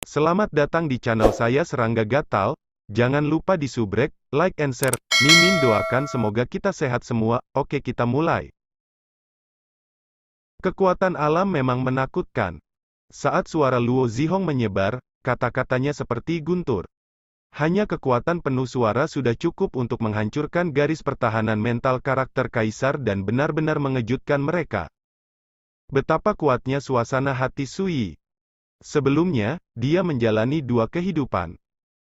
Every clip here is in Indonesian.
Selamat datang di channel saya Serangga Gatal. Jangan lupa di subrek, like and share. Mimin doakan semoga kita sehat semua. Oke, kita mulai. Kekuatan alam memang menakutkan. Saat suara Luo Zihong menyebar, kata-katanya seperti guntur. Hanya kekuatan penuh suara sudah cukup untuk menghancurkan garis pertahanan mental karakter kaisar dan benar-benar mengejutkan mereka. Betapa kuatnya suasana hati Sui. Sebelumnya, dia menjalani dua kehidupan.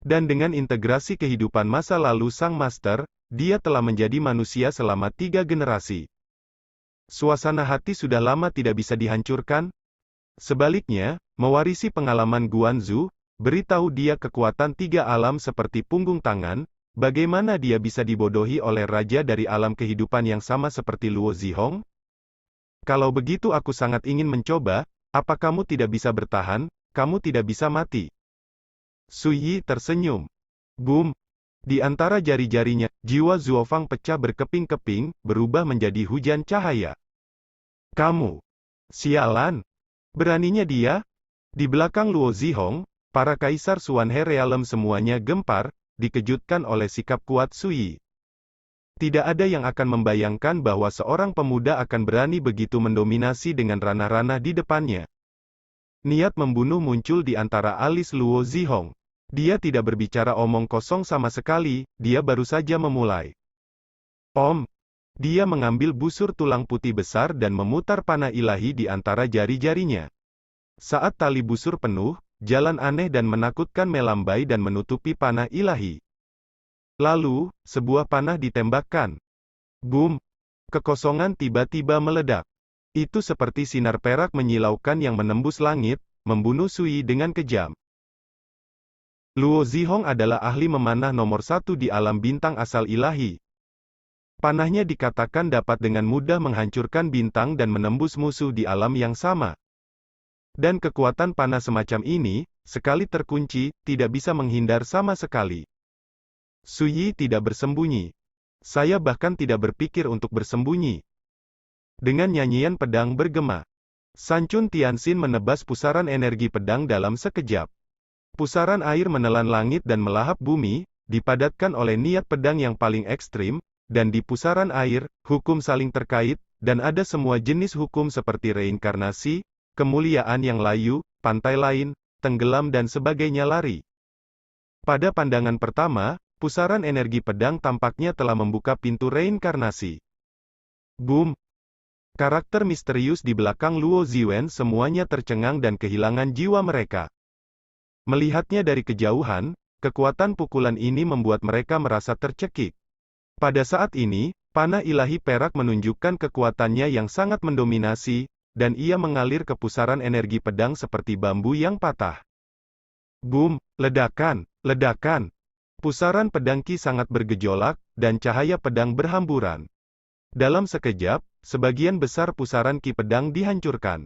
Dan dengan integrasi kehidupan masa lalu sang master, dia telah menjadi manusia selama 3 generasi. Suasana hati sudah lama tidak bisa dihancurkan. Sebaliknya, mewarisi pengalaman Guanzu, beritahu dia kekuatan 3 alam seperti punggung tangan, bagaimana dia bisa dibodohi oleh raja dari alam kehidupan yang sama seperti Luo Zihong? Kalau begitu aku sangat ingin mencoba. Apa kamu tidak bisa bertahan? Kamu tidak bisa mati. Sui Yi tersenyum. Boom! Di antara jari-jarinya, jiwa Zuofang pecah berkeping-keping, berubah menjadi hujan cahaya. Kamu! Sialan! Beraninya dia? Di belakang Luo Zihong, para kaisar Xuanhe Realm semuanya gempar, dikejutkan oleh sikap kuat Sui Yi. Tidak ada yang akan membayangkan bahwa seorang pemuda akan berani begitu mendominasi dengan ranah-ranah di depannya. Niat membunuh muncul di antara alis Luo Zihong. Dia tidak berbicara omong kosong sama sekali, dia baru saja memulai. Om! Dia mengambil busur tulang putih besar dan memutar panah ilahi di antara jari-jarinya. Saat tali busur penuh, jalan aneh dan menakutkan melambai dan menutupi panah ilahi. Lalu, sebuah panah ditembakkan. Boom! Kekosongan tiba-tiba meledak. Itu seperti sinar perak menyilaukan yang menembus langit, membunuh Sui dengan kejam. Luo Zihong adalah ahli memanah nomor 1 di alam bintang asal ilahi. Panahnya dikatakan dapat dengan mudah menghancurkan bintang dan menembus musuh di alam yang sama. Dan kekuatan panah semacam ini, sekali terkunci, tidak bisa menghindar sama sekali. Sui Yi tidak bersembunyi. Saya bahkan tidak berpikir untuk bersembunyi. Dengan nyanyian pedang bergema, Sancun Tianxin menebas pusaran energi pedang dalam sekejap. Pusaran air menelan langit dan melahap bumi, dipadatkan oleh niat pedang yang paling ekstrim, dan di pusaran air, hukum saling terkait, dan ada semua jenis hukum seperti reinkarnasi, kemuliaan yang layu, pantai lain, tenggelam dan sebagainya lari. Pada pandangan pertama, pusaran energi pedang tampaknya telah membuka pintu reinkarnasi. Boom! Karakter misterius di belakang Luo Ziwen semuanya tercengang dan kehilangan jiwa mereka. Melihatnya dari kejauhan, kekuatan pukulan ini membuat mereka merasa tercekik. Pada saat ini, panah ilahi perak menunjukkan kekuatannya yang sangat mendominasi, dan ia mengalir ke pusaran energi pedang seperti bambu yang patah. Boom! Ledakan! Ledakan! Pusaran pedang Qi sangat bergejolak, dan cahaya pedang berhamburan. Dalam sekejap, sebagian besar pusaran Qi pedang dihancurkan.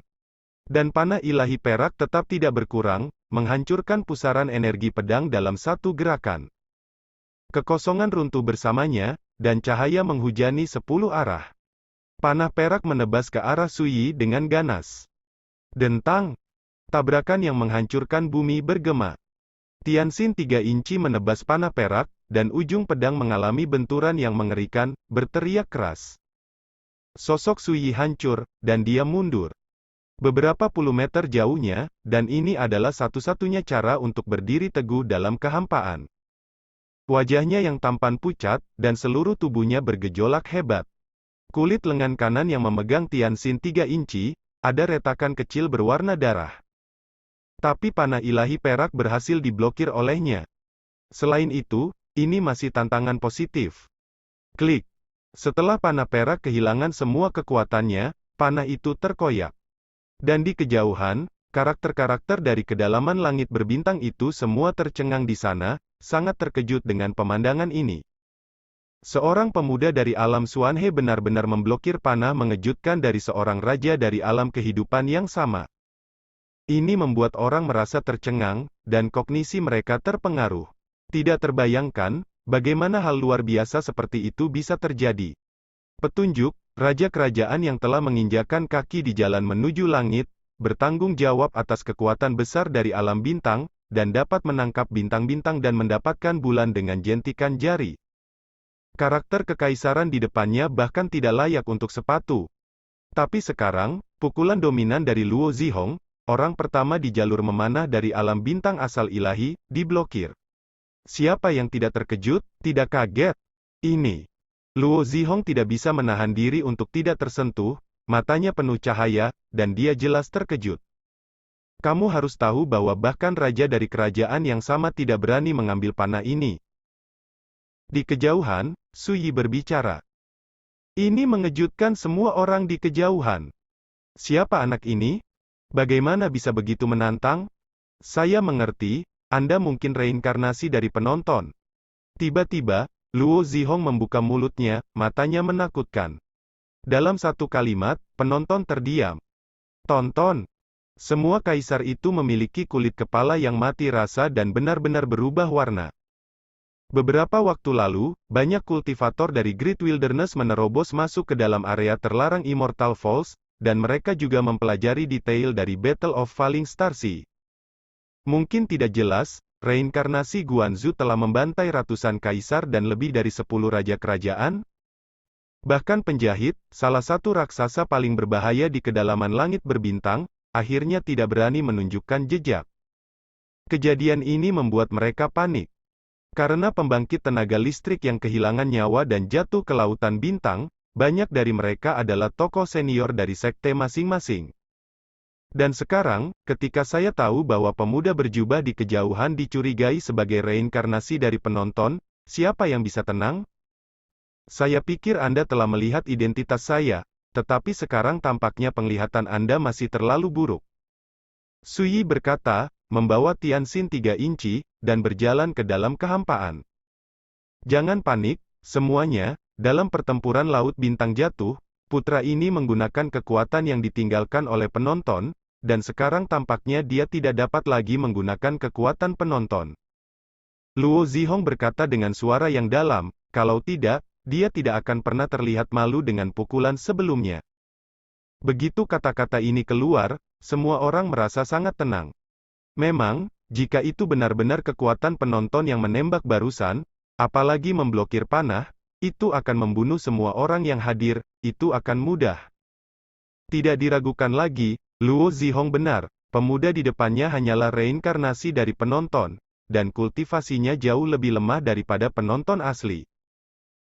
Dan panah ilahi perak tetap tidak berkurang, menghancurkan pusaran energi pedang dalam satu gerakan. Kekosongan runtuh bersamanya, dan cahaya menghujani 10 arah. Panah perak menebas ke arah Sui Yi dengan ganas. Dentang! Tabrakan yang menghancurkan bumi bergema. Tianxin 3 inci menebas panah perak, dan ujung pedang mengalami benturan yang mengerikan, berteriak keras. Sosok Sui Yi hancur, dan dia mundur. Beberapa puluh meter jauhnya, dan ini adalah satu-satunya cara untuk berdiri teguh dalam kehampaan. Wajahnya yang tampan pucat, dan seluruh tubuhnya bergejolak hebat. Kulit lengan kanan yang memegang Tianxin 3 inci, ada retakan kecil berwarna darah. Tapi panah ilahi perak berhasil diblokir olehnya. Selain itu, ini masih tantangan positif. Klik. Setelah panah perak kehilangan semua kekuatannya, panah itu terkoyak. Dan di kejauhan, karakter-karakter dari kedalaman langit berbintang itu semua tercengang di sana, sangat terkejut dengan pemandangan ini. Seorang pemuda dari alam Xuanhe benar-benar memblokir panah mengejutkan dari seorang raja dari alam kehidupan yang sama. Ini membuat orang merasa tercengang, dan kognisi mereka terpengaruh. Tidak terbayangkan, bagaimana hal luar biasa seperti itu bisa terjadi. Petunjuk, raja kerajaan yang telah menginjakan kaki di jalan menuju langit, bertanggung jawab atas kekuatan besar dari alam bintang, dan dapat menangkap bintang-bintang dan mendapatkan bulan dengan jentikan jari. Karakter kekaisaran di depannya bahkan tidak layak untuk sepatu. Tapi sekarang, pukulan dominan dari Luo Zihong, orang pertama di jalur memanah dari alam bintang asal ilahi, diblokir. Siapa yang tidak terkejut, tidak kaget? Ini. Luo Zihong tidak bisa menahan diri untuk tidak tersentuh, matanya penuh cahaya, dan dia jelas terkejut. Kamu harus tahu bahwa bahkan raja dari kerajaan yang sama tidak berani mengambil panah ini. Di kejauhan, Su Yi berbicara. Ini mengejutkan semua orang di kejauhan. Siapa anak ini? Bagaimana bisa begitu menantang? Saya mengerti, Anda mungkin reinkarnasi dari penonton. Tiba-tiba, Luo Zihong membuka mulutnya, matanya menakutkan. Dalam satu kalimat, penonton terdiam. Tonton. Semua kaisar itu memiliki kulit kepala yang mati rasa dan benar-benar berubah warna. Beberapa waktu lalu, banyak kultivator dari Great Wilderness menerobos masuk ke dalam area terlarang Immortal Falls, dan mereka juga mempelajari detail dari Battle of Falling Star Sea. Mungkin tidak jelas, reinkarnasi Guanzu telah membantai ratusan kaisar dan lebih dari 10 raja kerajaan? Bahkan penjahit, salah satu raksasa paling berbahaya di kedalaman langit berbintang, akhirnya tidak berani menunjukkan jejak. Kejadian ini membuat mereka panik. Karena pembangkit tenaga listrik yang kehilangan nyawa dan jatuh ke lautan bintang, banyak dari mereka adalah tokoh senior dari sekte masing-masing. Dan sekarang, ketika saya tahu bahwa pemuda berjubah di kejauhan dicurigai sebagai reinkarnasi dari penonton, siapa yang bisa tenang? Saya pikir Anda telah melihat identitas saya, tetapi sekarang tampaknya penglihatan Anda masih terlalu buruk. Su Yi berkata, membawa Tianxin 3 inci, dan berjalan ke dalam kehampaan. Jangan panik, semuanya, dalam pertempuran Laut Bintang Jatuh, putra ini menggunakan kekuatan yang ditinggalkan oleh penonton, dan sekarang tampaknya dia tidak dapat lagi menggunakan kekuatan penonton. Luo Zihong berkata dengan suara yang dalam, kalau tidak, dia tidak akan pernah terlihat malu dengan pukulan sebelumnya. Begitu kata-kata ini keluar, semua orang merasa sangat tenang. Memang, jika itu benar-benar kekuatan penonton yang menembak barusan, apalagi memblokir panah, itu akan membunuh semua orang yang hadir, itu akan mudah. Tidak diragukan lagi, Luo Zihong benar, pemuda di depannya hanyalah reinkarnasi dari penonton, dan kultivasinya jauh lebih lemah daripada penonton asli.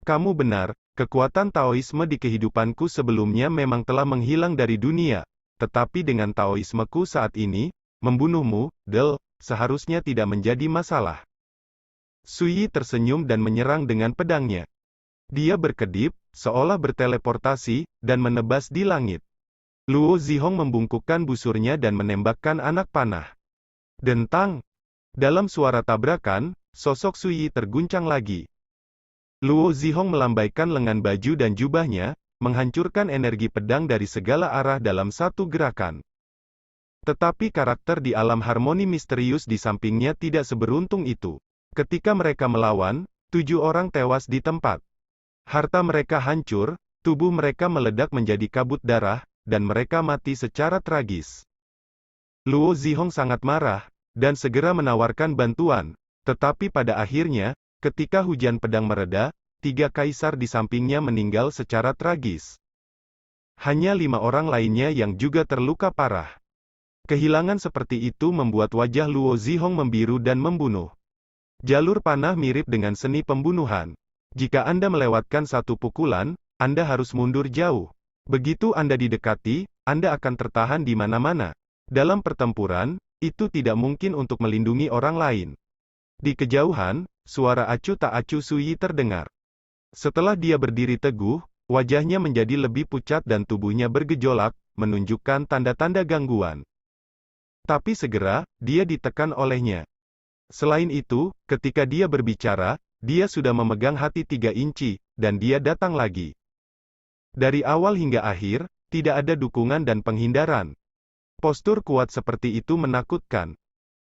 Kamu benar, kekuatan Taoisme di kehidupanku sebelumnya memang telah menghilang dari dunia, tetapi dengan Taoismeku saat ini, membunuhmu, Del, seharusnya tidak menjadi masalah. Su Yi tersenyum dan menyerang dengan pedangnya. Dia berkedip, seolah berteleportasi, dan menebas di langit. Luo Zihong membungkukkan busurnya dan menembakkan anak panah. Dentang! Dalam suara tabrakan, sosok Su Yi terguncang lagi. Luo Zihong melambaikan lengan baju dan jubahnya, menghancurkan energi pedang dari segala arah dalam satu gerakan. Tetapi karakter di alam harmoni misterius di sampingnya tidak seberuntung itu. Ketika mereka melawan, 7 orang tewas di tempat. Harta mereka hancur, tubuh mereka meledak menjadi kabut darah, dan mereka mati secara tragis. Luo Zihong sangat marah, dan segera menawarkan bantuan. Tetapi pada akhirnya, ketika hujan pedang mereda, 3 kaisar di sampingnya meninggal secara tragis. Hanya 5 orang lainnya yang juga terluka parah. Kehilangan seperti itu membuat wajah Luo Zihong membiru dan membunuh. Jalur panah mirip dengan seni pembunuhan. Jika Anda melewatkan satu pukulan, Anda harus mundur jauh. Begitu Anda didekati, Anda akan tertahan di mana-mana. Dalam pertempuran, itu tidak mungkin untuk melindungi orang lain. Di kejauhan, suara acuh tak acuh Su Yi terdengar. Setelah dia berdiri teguh, wajahnya menjadi lebih pucat dan tubuhnya bergejolak, menunjukkan tanda-tanda gangguan. Tapi segera, dia ditekan olehnya. Selain itu, ketika dia berbicara, dia sudah memegang hati 3 inci, dan dia datang lagi. Dari awal hingga akhir, tidak ada dukungan dan penghindaran. Postur kuat seperti itu menakutkan.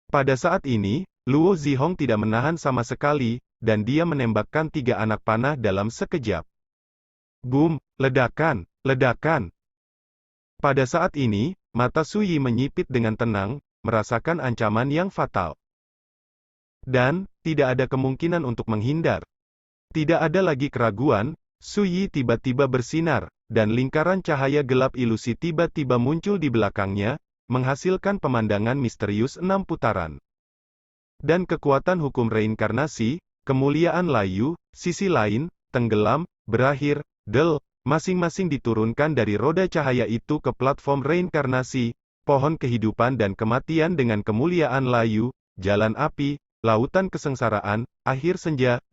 Pada saat ini, Luo Zihong tidak menahan sama sekali, dan dia menembakkan 3 anak panah dalam sekejap. Boom, ledakan, ledakan. Pada saat ini, mata Su Yi menyipit dengan tenang, merasakan ancaman yang fatal. Dan, tidak ada kemungkinan untuk menghindar. Tidak ada lagi keraguan, Su Yi tiba-tiba bersinar, dan lingkaran cahaya gelap ilusi tiba-tiba muncul di belakangnya, menghasilkan pemandangan misterius 6 putaran. Dan kekuatan hukum reinkarnasi, kemuliaan layu, sisi lain, tenggelam, berakhir, masing-masing diturunkan dari roda cahaya itu ke platform reinkarnasi, pohon kehidupan dan kematian dengan kemuliaan layu, jalan api, lautan kesengsaraan, akhir senja,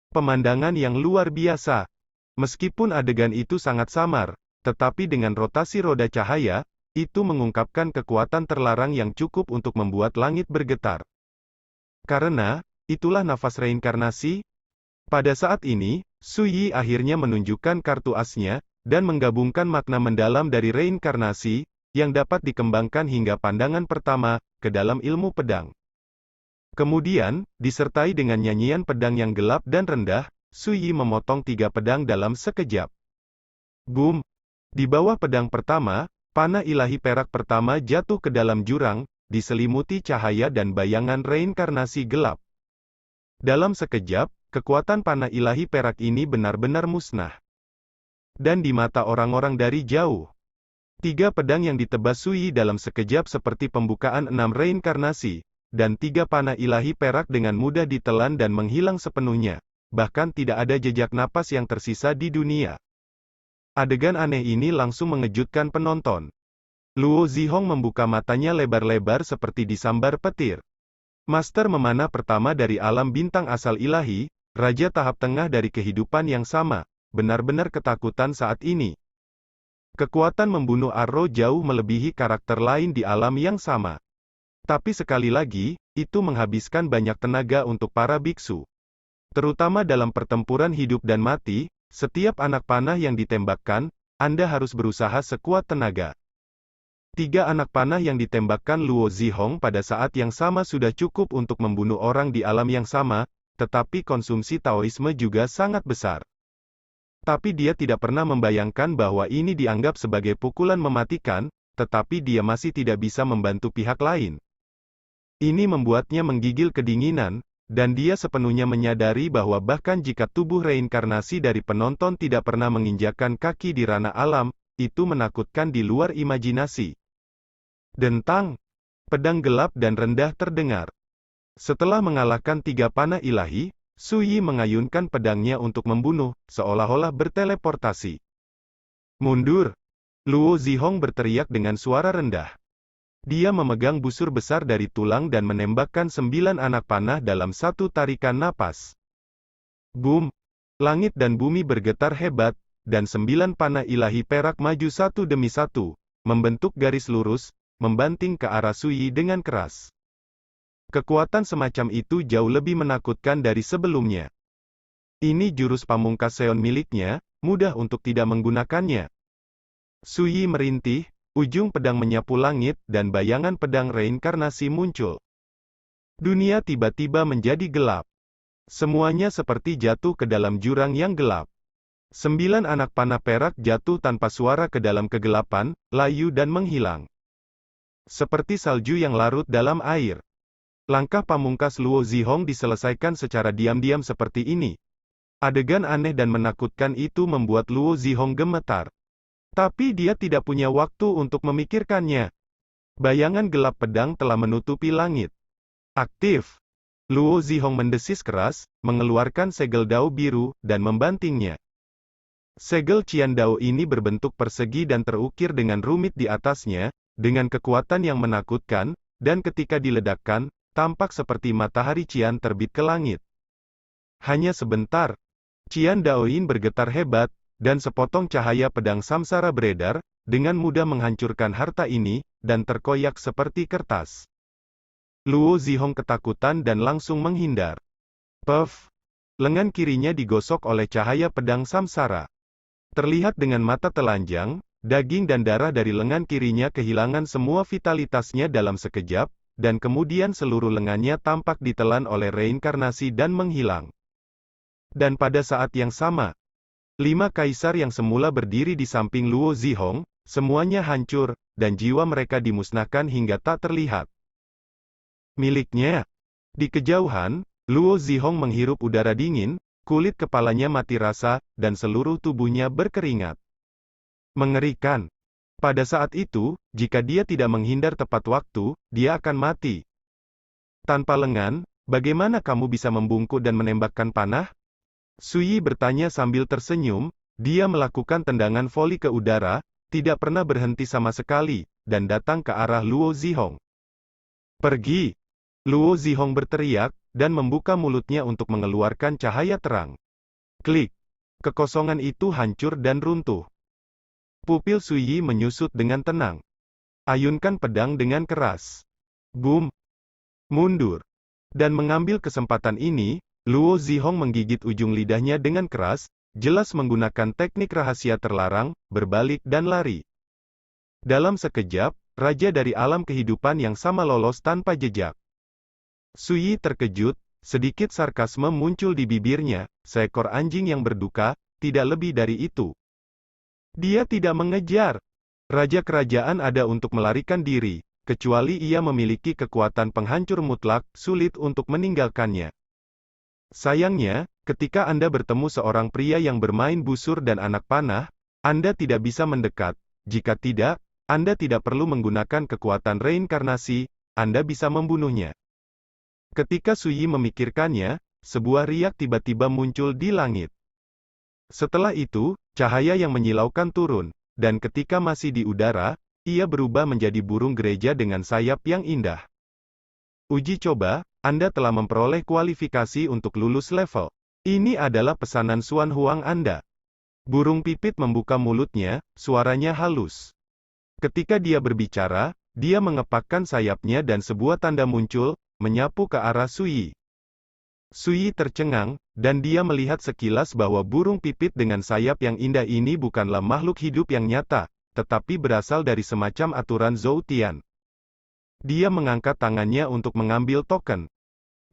Pemandangan yang luar biasa. Meskipun adegan itu sangat samar, tetapi dengan rotasi roda cahaya, itu mengungkapkan kekuatan terlarang yang cukup untuk membuat langit bergetar. Karena, itulah nafas reinkarnasi. Pada saat ini, Su Yi akhirnya menunjukkan kartu asnya, dan menggabungkan makna mendalam dari reinkarnasi, yang dapat dikembangkan hingga pandangan pertama, ke dalam ilmu pedang. Kemudian, disertai dengan nyanyian pedang yang gelap dan rendah, Su Yi memotong 3 pedang dalam sekejap. Boom! Di bawah pedang pertama, panah ilahi perak pertama jatuh ke dalam jurang, diselimuti cahaya dan bayangan reinkarnasi gelap. Dalam sekejap, kekuatan panah ilahi perak ini benar-benar musnah. Dan di mata orang-orang dari jauh, 3 pedang yang ditebas Su Yi dalam sekejap seperti pembukaan 6 reinkarnasi, dan 3 panah ilahi perak dengan mudah ditelan dan menghilang sepenuhnya. Bahkan tidak ada jejak napas yang tersisa di dunia. Adegan aneh ini langsung mengejutkan penonton. Luo Zihong membuka matanya lebar-lebar seperti disambar petir. Master memanah pertama dari alam bintang asal ilahi, raja tahap tengah dari kehidupan yang sama, benar-benar ketakutan saat ini. Kekuatan membunuh arrow jauh melebihi karakter lain di alam yang sama. Tapi sekali lagi, itu menghabiskan banyak tenaga untuk para biksu. Terutama dalam pertempuran hidup dan mati, setiap anak panah yang ditembakkan, Anda harus berusaha sekuat tenaga. 3 anak panah yang ditembakkan Luo Zihong pada saat yang sama sudah cukup untuk membunuh orang di alam yang sama, tetapi konsumsi Taoisme juga sangat besar. Tapi dia tidak pernah membayangkan bahwa ini dianggap sebagai pukulan mematikan, tetapi dia masih tidak bisa membantu pihak lain. Ini membuatnya menggigil kedinginan, dan dia sepenuhnya menyadari bahwa bahkan jika tubuh reinkarnasi dari penonton tidak pernah menginjakkan kaki di ranah alam, itu menakutkan di luar imajinasi. Dentang, pedang gelap dan rendah terdengar. Setelah mengalahkan 3 panah ilahi, Su Yi mengayunkan pedangnya untuk membunuh, seolah-olah berteleportasi. Mundur! Luo Zihong berteriak dengan suara rendah. Dia memegang busur besar dari tulang dan menembakkan 9 anak panah dalam satu tarikan napas. Boom! Langit dan bumi bergetar hebat, dan 9 panah ilahi perak maju satu demi satu, membentuk garis lurus, membanting ke arah Su Yi dengan keras. Kekuatan semacam itu jauh lebih menakutkan dari sebelumnya. Ini jurus pamungkas Seon miliknya, mudah untuk tidak menggunakannya. Su Yi merintih, ujung pedang menyapu langit, dan bayangan pedang reinkarnasi muncul. Dunia tiba-tiba menjadi gelap. Semuanya seperti jatuh ke dalam jurang yang gelap. 9 anak panah perak jatuh tanpa suara ke dalam kegelapan, layu dan menghilang. Seperti salju yang larut dalam air. Langkah pamungkas Luo Zihong diselesaikan secara diam-diam seperti ini. Adegan aneh dan menakutkan itu membuat Luo Zihong gemetar. Tapi dia tidak punya waktu untuk memikirkannya. Bayangan gelap pedang telah menutupi langit. Aktif! Luo Zihong mendesis keras, mengeluarkan segel dao biru, dan membantingnya. Segel Qian Dao ini berbentuk persegi dan terukir dengan rumit di atasnya, dengan kekuatan yang menakutkan, dan ketika diledakkan, tampak seperti matahari Qian terbit ke langit. Hanya sebentar, Qian Daoin bergetar hebat, dan sepotong cahaya pedang samsara beredar, dengan mudah menghancurkan harta ini, dan terkoyak seperti kertas. Luo Zihong ketakutan dan langsung menghindar. Puff! Lengan kirinya digosok oleh cahaya pedang samsara. Terlihat dengan mata telanjang, daging dan darah dari lengan kirinya kehilangan semua vitalitasnya dalam sekejap, dan kemudian seluruh lengannya tampak ditelan oleh reinkarnasi dan menghilang. Dan pada saat yang sama, 5 kaisar yang semula berdiri di samping Luo Zihong, semuanya hancur, dan jiwa mereka dimusnahkan hingga tak terlihat. Miliknya. Di kejauhan, Luo Zihong menghirup udara dingin, kulit kepalanya mati rasa, dan seluruh tubuhnya berkeringat. Mengerikan. Pada saat itu, jika dia tidak menghindar tepat waktu, dia akan mati. Tanpa lengan, bagaimana kamu bisa membungkuk dan menembakkan panah? Sui bertanya sambil tersenyum, dia melakukan tendangan voli ke udara, tidak pernah berhenti sama sekali, dan datang ke arah Luo Zihong. Pergi! Luo Zihong berteriak, dan membuka mulutnya untuk mengeluarkan cahaya terang. Klik! Kekosongan itu hancur dan runtuh. Pupil Sui menyusut dengan tenang. Ayunkan pedang dengan keras. Boom! Mundur. Dan mengambil kesempatan ini, Luo Zihong menggigit ujung lidahnya dengan keras, jelas menggunakan teknik rahasia terlarang, berbalik dan lari. Dalam sekejap, raja dari alam kehidupan yang sama lolos tanpa jejak. Sui terkejut, sedikit sarkasme muncul di bibirnya, seekor anjing yang berduka, tidak lebih dari itu. Dia tidak mengejar. Raja kerajaan ada untuk melarikan diri, kecuali ia memiliki kekuatan penghancur mutlak, sulit untuk meninggalkannya. Sayangnya, ketika Anda bertemu seorang pria yang bermain busur dan anak panah, Anda tidak bisa mendekat. Jika tidak, Anda tidak perlu menggunakan kekuatan reinkarnasi, Anda bisa membunuhnya. Ketika Sui memikirkannya, sebuah riak tiba-tiba muncul di langit. Setelah itu, cahaya yang menyilaukan turun, dan ketika masih di udara, ia berubah menjadi burung gereja dengan sayap yang indah. Uji coba, Anda telah memperoleh kualifikasi untuk lulus level. Ini adalah pesanan Xuan Huang Anda. Burung pipit membuka mulutnya, suaranya halus. Ketika dia berbicara, dia mengepakkan sayapnya dan sebuah tanda muncul, menyapu ke arah Sui. Sui tercengang, dan dia melihat sekilas bahwa burung pipit dengan sayap yang indah ini bukanlah makhluk hidup yang nyata, tetapi berasal dari semacam aturan Zhou Tian. Dia mengangkat tangannya untuk mengambil token.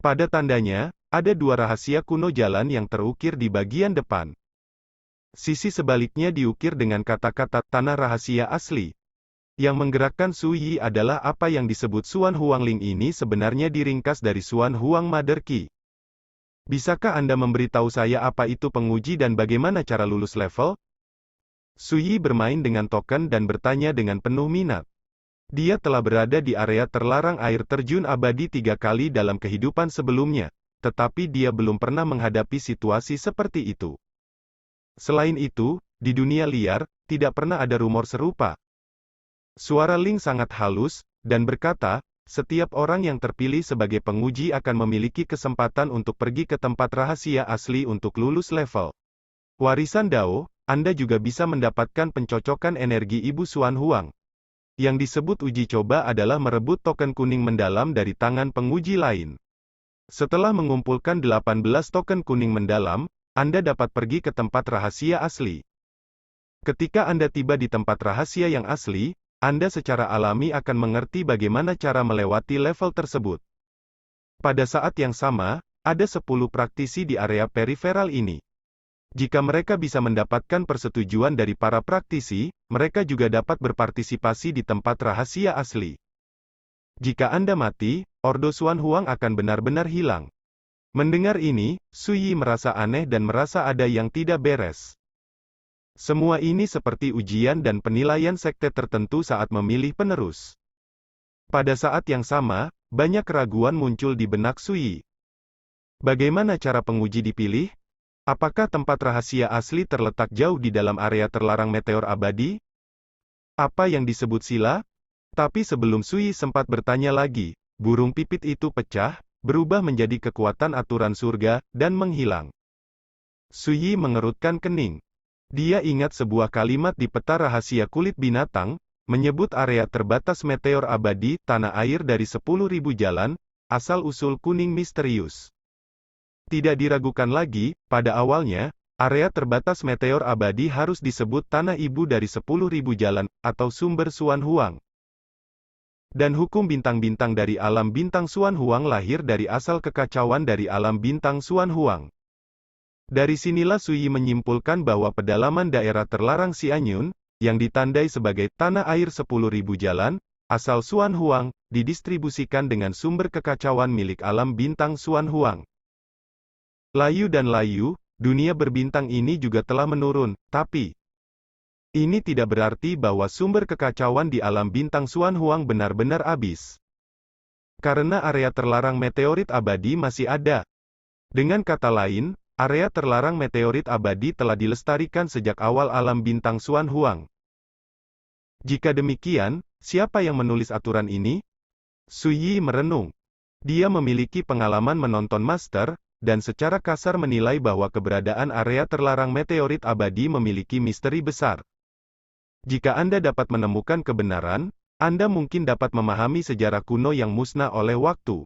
Pada tandanya, ada dua rahasia kuno jalan yang terukir di bagian depan. Sisi sebaliknya diukir dengan kata-kata tanah rahasia asli. Yang menggerakkan Sui adalah apa yang disebut Xuan Huangling ini sebenarnya diringkas dari Xuan Huang Mother Key. Bisakah Anda memberitahu saya apa itu penguji dan bagaimana cara lulus level? Sui bermain dengan token dan bertanya dengan penuh minat. Dia telah berada di area terlarang air terjun abadi 3 kali dalam kehidupan sebelumnya, tetapi dia belum pernah menghadapi situasi seperti itu. Selain itu, di dunia liar, tidak pernah ada rumor serupa. Suara Ling sangat halus, dan berkata, setiap orang yang terpilih sebagai penguji akan memiliki kesempatan untuk pergi ke tempat rahasia asli untuk lulus level. Warisan Dao, Anda juga bisa mendapatkan pencocokan energi Ibu Xuan Huang. Yang disebut uji coba adalah merebut token kuning mendalam dari tangan penguji lain. Setelah mengumpulkan 18 token kuning mendalam, Anda dapat pergi ke tempat rahasia asli. Ketika Anda tiba di tempat rahasia yang asli, Anda secara alami akan mengerti bagaimana cara melewati level tersebut. Pada saat yang sama, ada 10 praktisi di area periferal ini. Jika mereka bisa mendapatkan persetujuan dari para praktisi, mereka juga dapat berpartisipasi di tempat rahasia asli. Jika Anda mati, Ordo Xuan Huang akan benar-benar hilang. Mendengar ini, Sui merasa aneh dan merasa ada yang tidak beres. Semua ini seperti ujian dan penilaian sekte tertentu saat memilih penerus. Pada saat yang sama, banyak keraguan muncul di benak Sui. Bagaimana cara penguji dipilih? Apakah tempat rahasia asli terletak jauh di dalam area terlarang meteor abadi? Apa yang disebut sila? Tapi sebelum Sui sempat bertanya lagi, burung pipit itu pecah, berubah menjadi kekuatan aturan surga, dan menghilang. Sui mengerutkan kening. Dia ingat sebuah kalimat di peta rahasia kulit binatang, menyebut area terbatas meteor abadi, tanah air dari 10.000 jalan, asal-usul kuning misterius. Tidak diragukan lagi, pada awalnya, area terbatas meteor abadi harus disebut tanah ibu dari 10.000 jalan, atau sumber Xuan Huang. Dan hukum bintang-bintang dari alam bintang Xuan Huang lahir dari asal kekacauan dari alam bintang Xuan Huang. Dari sinilah Sui menyimpulkan bahwa pedalaman daerah terlarang Xianyun, yang ditandai sebagai Tanah Air 10.000 Jalan, asal Xuan Huang, didistribusikan dengan sumber kekacauan milik alam bintang Xuan Huang. Layu dan layu, dunia berbintang ini juga telah menurun, tapi ini tidak berarti bahwa sumber kekacauan di alam bintang Xuan Huang benar-benar habis. Karena area terlarang meteorit abadi masih ada. Dengan kata lain, area terlarang meteorit abadi telah dilestarikan sejak awal alam bintang Xuan Huang. Jika demikian, siapa yang menulis aturan ini? Su Yi merenung. Dia memiliki pengalaman menonton master, dan secara kasar menilai bahwa keberadaan area terlarang meteorit abadi memiliki misteri besar. Jika Anda dapat menemukan kebenaran, Anda mungkin dapat memahami sejarah kuno yang musnah oleh waktu.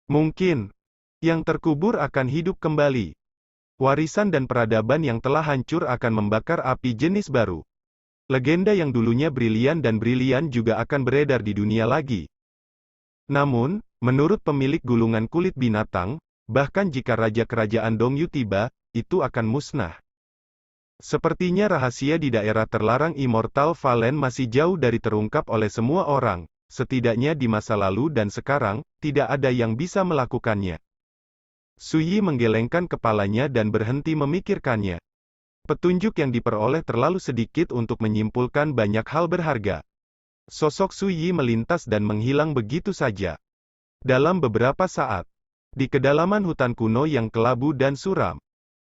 Mungkin, yang terkubur akan hidup kembali. Warisan dan peradaban yang telah hancur akan membakar api jenis baru. Legenda yang dulunya brilian dan brilian juga akan beredar di dunia lagi. Namun, menurut pemilik gulungan kulit binatang, bahkan jika Raja Kerajaan Dongyu tiba, itu akan musnah. Sepertinya rahasia di daerah terlarang Immortal Valen masih jauh dari terungkap oleh semua orang, setidaknya di masa lalu dan sekarang, tidak ada yang bisa melakukannya. Su Yi menggelengkan kepalanya dan berhenti memikirkannya. Petunjuk yang diperoleh terlalu sedikit untuk menyimpulkan banyak hal berharga. Sosok Su Yi melintas dan menghilang begitu saja. Dalam beberapa saat, di kedalaman hutan kuno yang kelabu dan suram,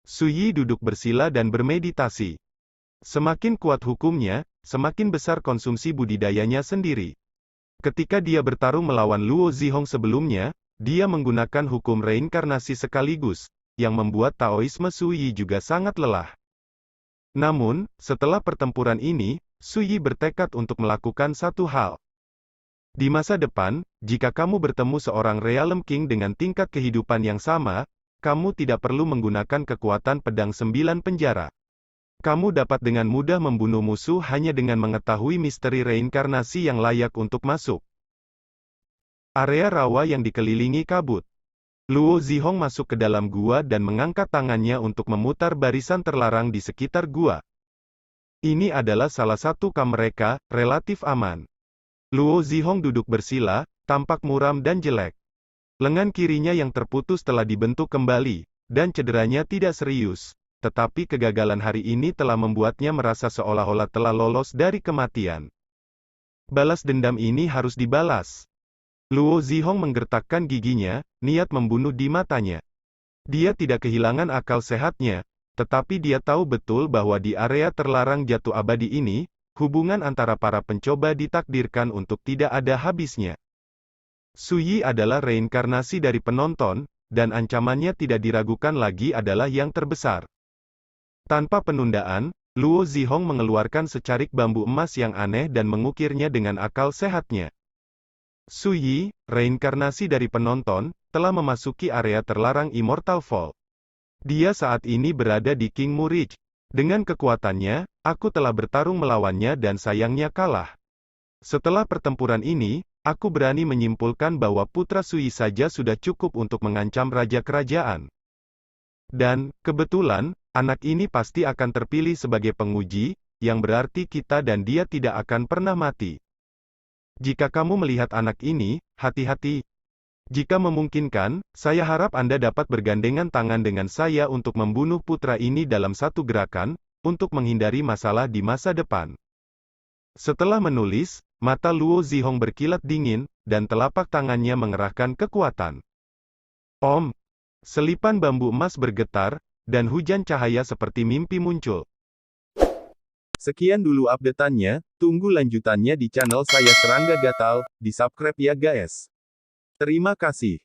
Su Yi duduk bersila dan bermeditasi. Semakin kuat hukumnya, semakin besar konsumsi budidayanya sendiri. Ketika dia bertarung melawan Luo Zihong sebelumnya, dia menggunakan hukum reinkarnasi sekaligus, yang membuat Taoisme Su Yi juga sangat lelah. Namun, setelah pertempuran ini, Su Yi bertekad untuk melakukan satu hal. Di masa depan, jika kamu bertemu seorang Realm King dengan tingkat kehidupan yang sama, kamu tidak perlu menggunakan kekuatan pedang 9 penjara. Kamu dapat dengan mudah membunuh musuh hanya dengan mengetahui misteri reinkarnasi yang layak untuk masuk. Area rawa yang dikelilingi kabut. Luo Zihong masuk ke dalam gua dan mengangkat tangannya untuk memutar barisan terlarang di sekitar gua. Ini adalah salah satu kamar mereka, relatif aman. Luo Zihong duduk bersila, tampak muram dan jelek. Lengan kirinya yang terputus telah dibentuk kembali, dan cederanya tidak serius, tetapi kegagalan hari ini telah membuatnya merasa seolah-olah telah lolos dari kematian. Balas dendam ini harus dibalas. Luo Zihong menggertakkan giginya, niat membunuh di matanya. Dia tidak kehilangan akal sehatnya, tetapi dia tahu betul bahwa di area terlarang jatuh abadi ini, hubungan antara para pencoba ditakdirkan untuk tidak ada habisnya. Su Yi adalah reinkarnasi dari penonton, dan ancamannya tidak diragukan lagi adalah yang terbesar. Tanpa penundaan, Luo Zihong mengeluarkan secarik bambu emas yang aneh dan mengukirnya dengan akal sehatnya. Su Yi, reinkarnasi dari penonton, telah memasuki area terlarang Immortal Fall. Dia saat ini berada di King Mu Ridge. Dengan kekuatannya, aku telah bertarung melawannya dan sayangnya kalah. Setelah pertempuran ini, aku berani menyimpulkan bahwa putra Su Yi saja sudah cukup untuk mengancam raja kerajaan. Dan, kebetulan, anak ini pasti akan terpilih sebagai penguji, yang berarti kita dan dia tidak akan pernah mati. Jika kamu melihat anak ini, hati-hati. Jika memungkinkan, saya harap Anda dapat bergandengan tangan dengan saya untuk membunuh putra ini dalam satu gerakan, untuk menghindari masalah di masa depan. Setelah menulis, mata Luo Zihong berkilat dingin, dan telapak tangannya mengerahkan kekuatan. Om! Selipan bambu emas bergetar, dan hujan cahaya seperti mimpi muncul. Sekian dulu update-annya, tunggu lanjutannya di channel saya Serangga Gatal, di subscribe ya guys. Terima kasih.